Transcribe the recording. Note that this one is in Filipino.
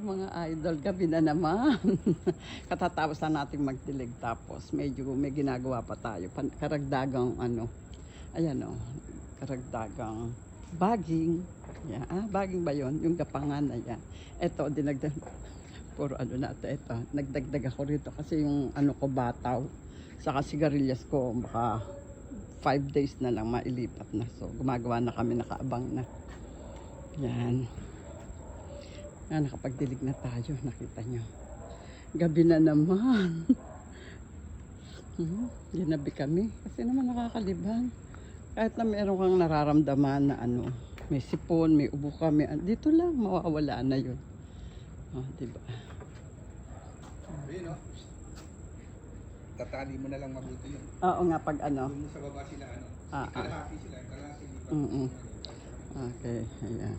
mga idol, gabi na naman. Katatapos na natin magdilig tapos medyo may ginagawa pa tayo. Karagdagang ano, ayan o, karagdagang baging. Yan. Baging ba yun? Yung gapangan na yan. Ito, dinagdag, puro ano na ito. Nagdagdag ako rito kasi yung ano ko bataw. Saka sigarilyas ko, baka 5 days na lang mailipat na. So, gumagawa na kami, nakaabang na. Yan. Nakapagdilig na tayo, nakita nyo. Gabi na naman. Ginabi kami. Kasi naman nakakalibang. Kahit na meron kang nararamdaman na ano, may sipon, may ubo kami. Dito lang, mawawala na yun. Diba? Ayun, no? Tatali mo na lang mabuti yun. Oo nga, pag ano. Doon mo sa baba sila, ano? Kalahati sila, kalahati. Okay, ayan.